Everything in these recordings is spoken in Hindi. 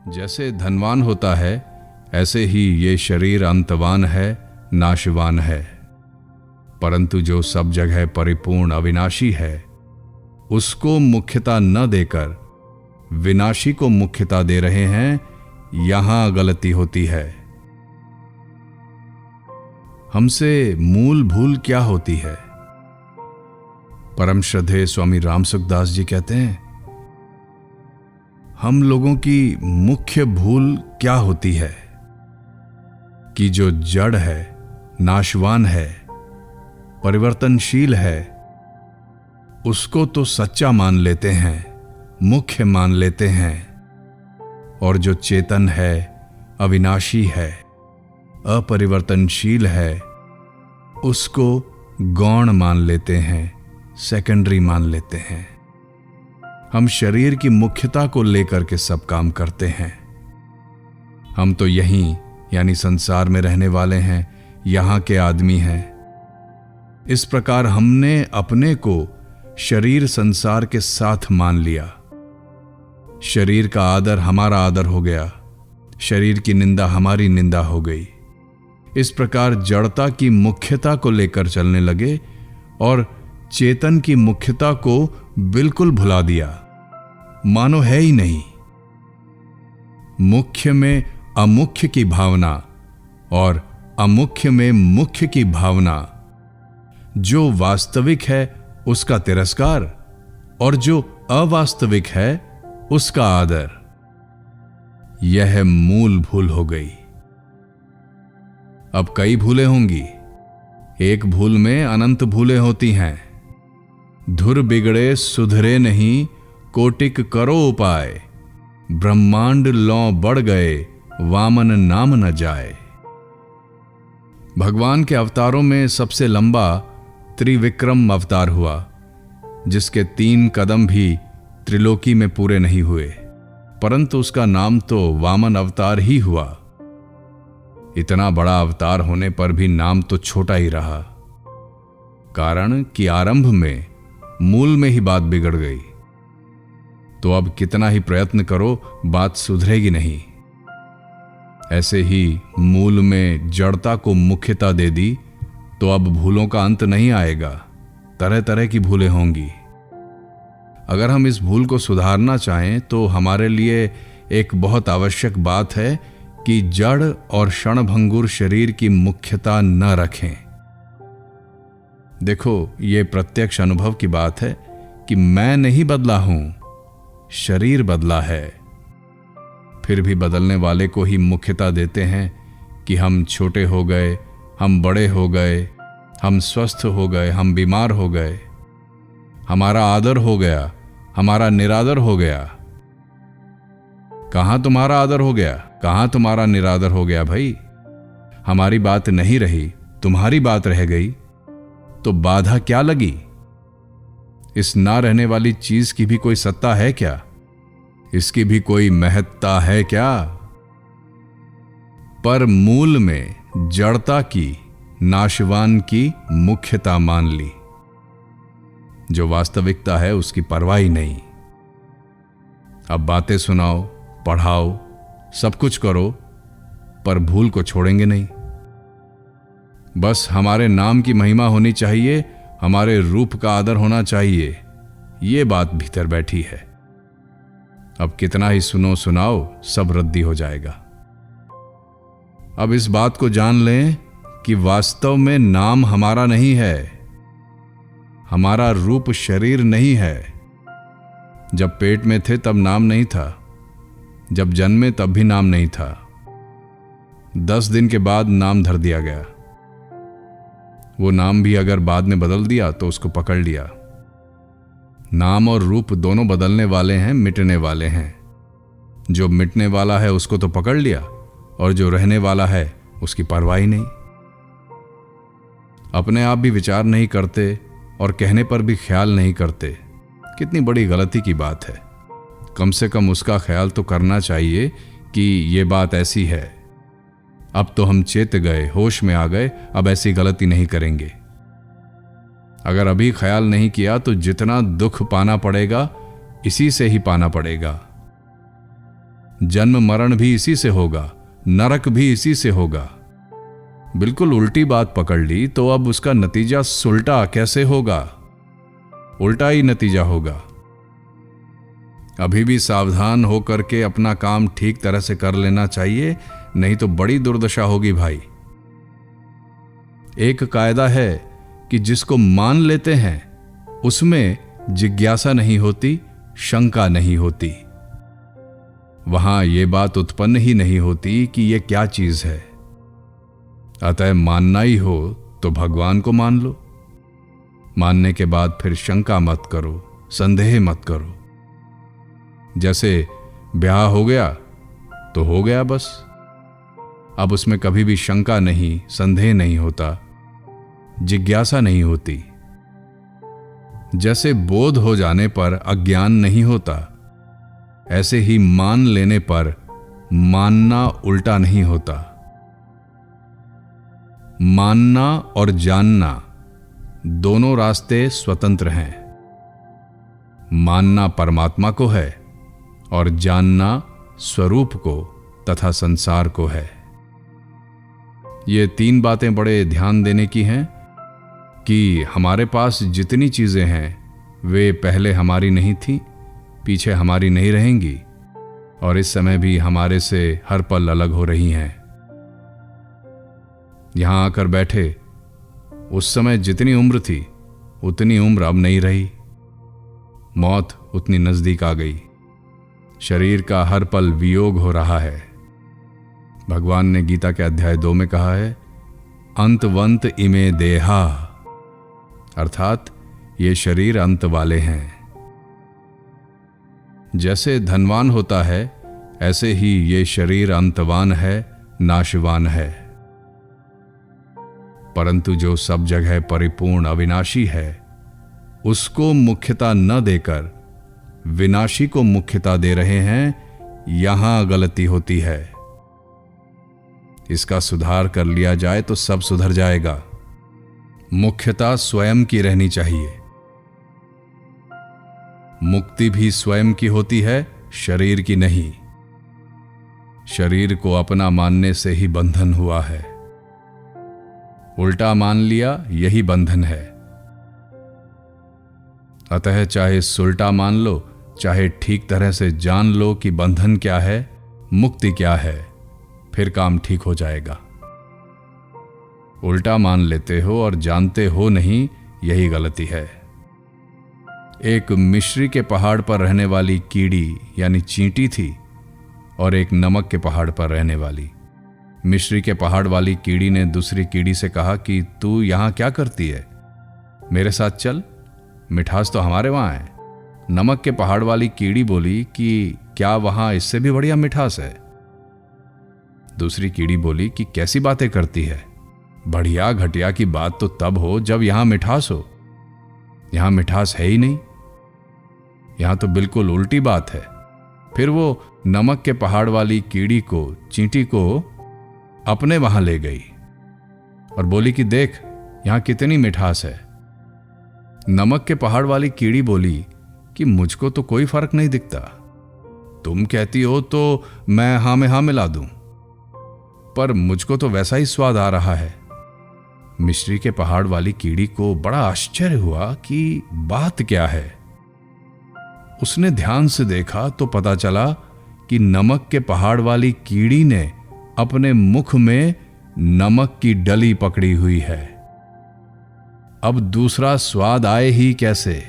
जैसे धनवान होता है ऐसे ही ये शरीर अंतवान है, नाशवान है। परंतु जो सब जगह परिपूर्ण अविनाशी है, उसको मुख्यता न देकर विनाशी को मुख्यता दे रहे हैं, यहां गलती होती है। हमसे मूल भूल क्या होती है? परम श्रद्धेय स्वामी रामसुखदास जी कहते हैं, हम लोगों की मुख्य भूल क्या होती है कि जो जड़ है, नाशवान है, परिवर्तनशील है, उसको तो सच्चा मान लेते हैं, मुख्य मान लेते हैं, और जो चेतन है, अविनाशी है, अपरिवर्तनशील है, उसको गौण मान लेते हैं, सेकेंडरी मान लेते हैं। हम शरीर की मुख्यता को लेकर के सब काम करते हैं। हम तो यहीं यानी संसार में रहने वाले हैं, यहां के आदमी हैं। इस प्रकार हमने अपने को शरीर संसार के साथ मान लिया। शरीर का आदर हमारा आदर हो गया, शरीर की निंदा हमारी निंदा हो गई। इस प्रकार जड़ता की मुख्यता को लेकर चलने लगे और चेतन की मुख्यता को बिल्कुल भुला दिया, मानो है ही नहीं। मुख्य में अमुख्य की भावना और अमुख्य में मुख्य की भावना, जो वास्तविक है उसका तिरस्कार और जो अवास्तविक है उसका आदर, यह मूल भूल हो गई। अब कई भूलें होंगी, एक भूल में अनंत भूलें होती हैं। धुर बिगड़े सुधरे नहीं, कोटिक करो उपाय, ब्रह्मांड लौ बढ़ गए, वामन नाम न जाए। भगवान के अवतारों में सबसे लंबा त्रिविक्रम अवतार हुआ, जिसके 3 कदम भी त्रिलोकी में पूरे नहीं हुए, परंतु उसका नाम तो वामन अवतार ही हुआ। इतना बड़ा अवतार होने पर भी नाम तो छोटा ही रहा, कारण कि आरंभ में मूल में ही बात बिगड़ गई। तो अब कितना ही प्रयत्न करो, बात सुधरेगी नहीं। ऐसे ही मूल में जड़ता को मुख्यता दे दी तो अब भूलों का अंत नहीं आएगा, तरह तरह की भूलें होंगी। अगर हम इस भूल को सुधारना चाहें तो हमारे लिए एक बहुत आवश्यक बात है कि जड़ और क्षणभंगुर शरीर की मुख्यता न रखें। देखो, ये प्रत्यक्ष अनुभव की बात है कि मैं नहीं बदला हूं, शरीर बदला है। फिर भी बदलने वाले को ही मुख्यता देते हैं कि हम छोटे हो गए, हम बड़े हो गए, हम स्वस्थ हो गए, हम बीमार हो गए, हमारा आदर हो गया, हमारा निरादर हो गया। कहां तुम्हारा आदर हो गया, कहां तुम्हारा निरादर हो गया भाई? हमारी बात नहीं रही, तुम्हारी बात रह गई, तो बाधा क्या लगी? इस ना रहने वाली चीज की भी कोई सत्ता है क्या? इसकी भी कोई महत्ता है क्या? पर मूल में जड़ता की, नाशवान की मुख्यता मान ली। जो वास्तविकता है उसकी परवाह ही नहीं। अब बातें सुनाओ, पढ़ाओ, सब कुछ करो, पर भूल को छोड़ेंगे नहीं। बस हमारे नाम की महिमा होनी चाहिए, हमारे रूप का आदर होना चाहिए, ये बात भीतर बैठी है। अब कितना ही सुनो सुनाओ, सब रद्दी हो जाएगा। अब इस बात को जान लें कि वास्तव में नाम हमारा नहीं है, हमारा रूप शरीर नहीं है। जब पेट में थे तब नाम नहीं था, जब जन्मे तब भी नाम नहीं था, 10 दिन के बाद नाम धर दिया गया। वो नाम भी अगर बाद में बदल दिया तो उसको पकड़ लिया। नाम और रूप दोनों बदलने वाले हैं, मिटने वाले हैं। जो मिटने वाला है उसको तो पकड़ लिया, और जो रहने वाला है उसकी परवाह नहीं। अपने आप भी विचार नहीं करते और कहने पर भी ख्याल नहीं करते, कितनी बड़ी गलती की बात है। कम से कम उसका ख्याल तो करना चाहिए कि ये बात ऐसी है। अब तो हम चेत गए, होश में आ गए, अब ऐसी गलती नहीं करेंगे। अगर अभी ख्याल नहीं किया तो जितना दुख पाना पड़ेगा इसी से ही पाना पड़ेगा। जन्म मरण भी इसी से होगा, नरक भी इसी से होगा। बिल्कुल उल्टी बात पकड़ ली तो अब उसका नतीजा सुलटा कैसे होगा? उल्टा ही नतीजा होगा। अभी भी सावधान होकर के अपना काम ठीक तरह से कर लेना चाहिए, नहीं तो बड़ी दुर्दशा होगी भाई। एक कायदा है कि जिसको मान लेते हैं उसमें जिज्ञासा नहीं होती, शंका नहीं होती। वहां यह बात उत्पन्न ही नहीं होती कि यह क्या चीज है। अतः मानना ही हो तो भगवान को मान लो। मानने के बाद फिर शंका मत करो, संदेह मत करो। जैसे ब्याह हो गया तो हो गया बस। अब उसमें कभी भी शंका नहीं, संदेह नहीं होता, जिज्ञासा नहीं होती। जैसे बोध हो जाने पर अज्ञान नहीं होता, ऐसे ही मान लेने पर मानना उल्टा नहीं होता। मानना और जानना दोनों रास्ते स्वतंत्र हैं। मानना परमात्मा को है और जानना स्वरूप को तथा संसार को है। ये तीन बातें बड़े ध्यान देने की हैं कि हमारे पास जितनी चीजें हैं वे पहले हमारी नहीं थी, पीछे हमारी नहीं रहेंगी और इस समय भी हमारे से हर पल अलग हो रही हैं। यहां आकर बैठे, उस समय जितनी उम्र थी उतनी उम्र अब नहीं रही। मौत उतनी नजदीक आ गई। शरीर का हर पल वियोग हो रहा है। भगवान ने गीता के अध्याय 2 में कहा है, अंतवंत इमे देहा, अर्थात ये शरीर अंत वाले हैं। जैसे धनवान होता है ऐसे ही ये शरीर अंतवान है, नाशवान है। परंतु जो सब जगह परिपूर्ण अविनाशी है, उसको मुख्यता न देकर विनाशी को मुख्यता दे रहे हैं। यहां गलती होती है। इसका सुधार कर लिया जाए तो सब सुधर जाएगा। मुख्यता स्वयं की रहनी चाहिए। मुक्ति भी स्वयं की होती है, शरीर की नहीं। शरीर को अपना मानने से ही बंधन हुआ है। उल्टा मान लिया, यही बंधन है। अतः चाहे सुलटा मान लो, चाहे ठीक तरह से जान लो कि बंधन क्या है, मुक्ति क्या है, फिर काम ठीक हो जाएगा। उल्टा मान लेते हो और जानते हो नहीं, यही गलती है। एक मिश्री के पहाड़ पर रहने वाली कीड़ी यानी चींटी थी और एक नमक के पहाड़ पर रहने वाली। मिश्री के पहाड़ वाली कीड़ी ने दूसरी कीड़ी से कहा कि तू यहां क्या करती है, मेरे साथ चल, मिठास तो हमारे वहां है। नमक के पहाड़ वाली कीड़ी बोली कि क्या वहां इससे भी बढ़िया मिठास है? दूसरी कीड़ी बोली कि कैसी बातें करती है, बढ़िया घटिया की बात तो तब हो जब यहां मिठास हो। यहां मिठास है ही नहीं, यहां तो बिल्कुल उल्टी बात है। फिर वो नमक के पहाड़ वाली कीड़ी को, चींटी को अपने वहां ले गई और बोली कि देख यहां कितनी मिठास है। नमक के पहाड़ वाली कीड़ी बोली कि मुझको तो कोई फर्क नहीं दिखता, तुम कहती हो तो मैं हां में हां मिला दूं, पर मुझको तो वैसा ही स्वाद आ रहा है। मिश्री के पहाड़ वाली कीड़ी को बड़ा आश्चर्य हुआ कि बात क्या है। उसने ध्यान से देखा तो पता चला कि नमक के पहाड़ वाली कीड़ी ने अपने मुख में नमक की डली पकड़ी हुई है। अब दूसरा स्वाद आए ही कैसे?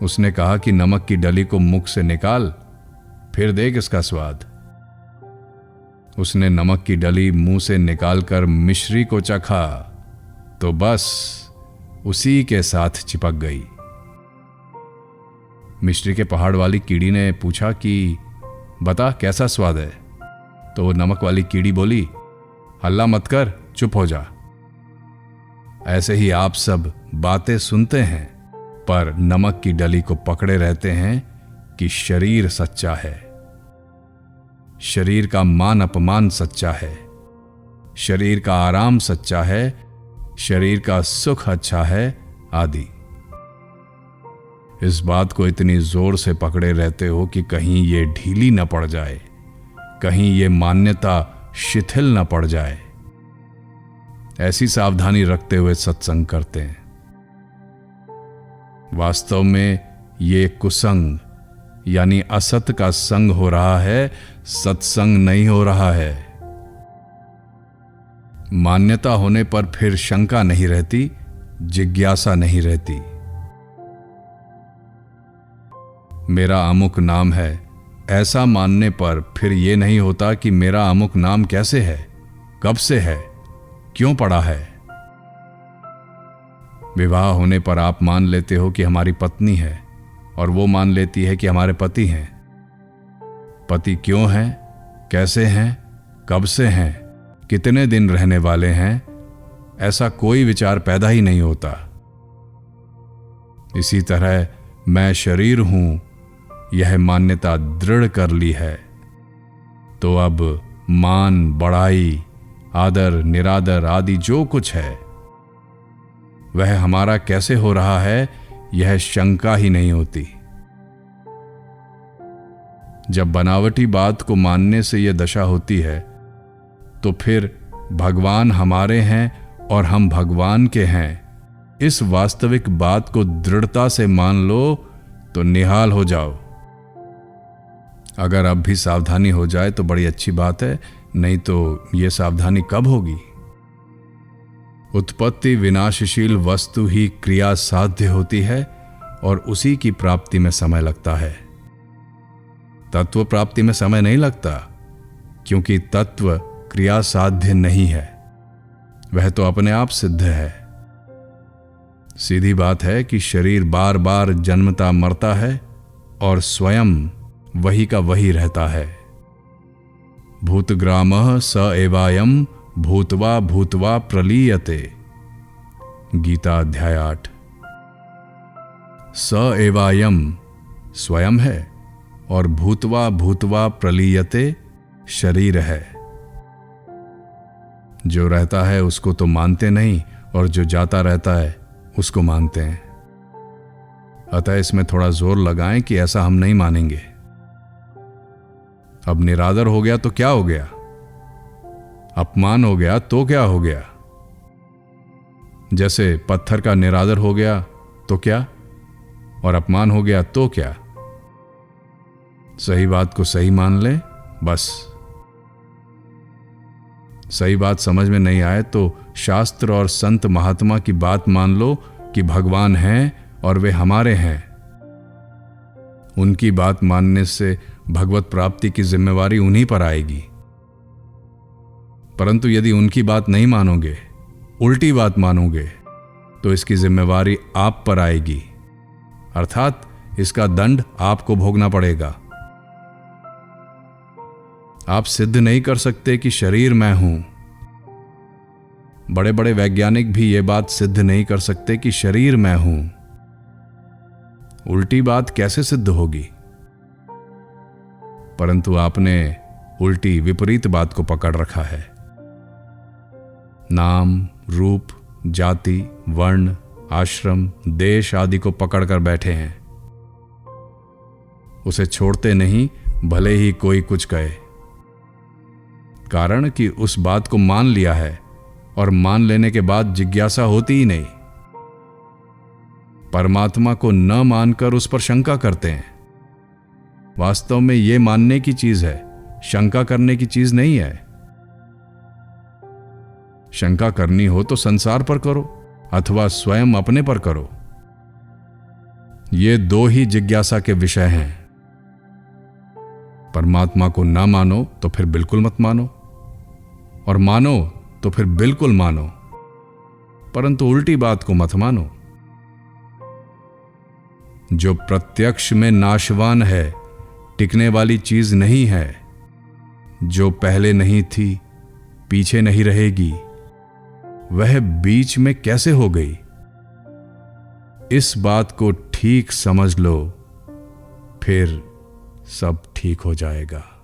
उसने कहा कि नमक की डली को मुख से निकाल, फिर देख इसका स्वाद। उसने नमक की डली मुंह से निकालकर मिश्री को चखा तो बस उसी के साथ चिपक गई। मिश्री के पहाड़ वाली कीड़ी ने पूछा कि बता कैसा स्वाद है? तो वो नमक वाली कीड़ी बोली, हल्ला मत कर, चुप हो जा। ऐसे ही आप सब बातें सुनते हैं पर नमक की डली को पकड़े रहते हैं कि शरीर सच्चा है, शरीर का मान अपमान सच्चा है, शरीर का आराम सच्चा है, शरीर का सुख अच्छा है आदि। इस बात को इतनी जोर से पकड़े रहते हो कि कहीं ये ढीली न पड़ जाए, कहीं ये मान्यता शिथिल न पड़ जाए। ऐसी सावधानी रखते हुए सत्संग करते हैं। वास्तव में ये कुसंग यानी असत का संग हो रहा है, सत्संग नहीं हो रहा है। मान्यता होने पर फिर शंका नहीं रहती, जिज्ञासा नहीं रहती। मेरा अमुक नाम है, ऐसा मानने पर फिर यह नहीं होता कि मेरा अमुक नाम कैसे है, कब से है, क्यों पड़ा है। विवाह होने पर आप मान लेते हो कि हमारी पत्नी है और वो मान लेती है कि हमारे पति हैं। पति क्यों हैं, कैसे हैं, कब से हैं, कितने दिन रहने वाले हैं, ऐसा कोई विचार पैदा ही नहीं होता। इसी तरह मैं शरीर हूं, यह मान्यता दृढ़ कर ली है, तो अब मान, बड़ाई, आदर, निरादर आदि जो कुछ है वह हमारा कैसे हो रहा है, यह शंका ही नहीं होती। जब बनावटी बात को मानने से यह दशा होती है, तो फिर भगवान हमारे हैं और हम भगवान के हैं, इस वास्तविक बात को दृढ़ता से मान लो तो निहाल हो जाओ। अगर अब भी सावधानी हो जाए तो बड़ी अच्छी बात है, नहीं तो यह सावधानी कब होगी। उत्पत्ति विनाशशील वस्तु ही क्रिया साध्य होती है और उसी की प्राप्ति में समय लगता है। तत्व प्राप्ति में समय नहीं लगता, क्योंकि तत्व क्रिया साध्य नहीं है, वह तो अपने आप सिद्ध है। सीधी बात है कि शरीर बार बार जन्मता मरता है और स्वयं वही का वही रहता है। भूतग्रामः स एवायम् भूत्वा भूत्वा प्रलीयते। गीता अध्याय 8। स एवायम् स्वयं है और भूत्वा भूत्वा प्रलीयते शरीर है। जो रहता है उसको तो मानते नहीं और जो जाता रहता है उसको मानते हैं। अतः इसमें थोड़ा जोर लगाएं कि ऐसा हम नहीं मानेंगे। अब निरादर हो गया तो क्या हो गया, अपमान हो गया तो क्या हो गया। जैसे पत्थर का निरादर हो गया तो क्या, और अपमान हो गया तो क्या। सही बात को सही मान ले बस। सही बात समझ में नहीं आए तो शास्त्र और संत महात्मा की बात मान लो कि भगवान हैं और वे हमारे हैं। उनकी बात मानने से भगवत प्राप्ति की जिम्मेवारी उन्हीं पर आएगी। परंतु यदि उनकी बात नहीं मानोगे, उल्टी बात मानोगे, तो इसकी जिम्मेवारी आप पर आएगी, अर्थात इसका दंड आपको भोगना पड़ेगा। आप सिद्ध नहीं कर सकते कि शरीर मैं हूं। बड़े बड़े वैज्ञानिक भी यह बात सिद्ध नहीं कर सकते कि शरीर मैं हूं। उल्टी बात कैसे सिद्ध होगी। परंतु आपने उल्टी विपरीत बात को पकड़ रखा है। नाम, रूप, जाति, वर्ण, आश्रम, देश आदि को पकड़कर बैठे हैं। उसे छोड़ते नहीं, भले ही कोई कुछ कहे। कारण कि उस बात को मान लिया है और मान लेने के बाद जिज्ञासा होती ही नहीं। परमात्मा को न मानकर उस पर शंका करते हैं। वास्तव में यह मानने की चीज है, शंका करने की चीज नहीं है। शंका करनी हो तो संसार पर करो अथवा स्वयं अपने पर करो। ये दो ही जिज्ञासा के विषय हैं। परमात्मा को ना मानो तो फिर बिल्कुल मत मानो, और मानो तो फिर बिल्कुल मानो, परंतु उल्टी बात को मत मानो। जो प्रत्यक्ष में नाशवान है, टिकने वाली चीज नहीं है, जो पहले नहीं थी, पीछे नहीं रहेगी, वह बीच में कैसे हो गई। इस बात को ठीक समझ लो, फिर सब ठीक हो जाएगा।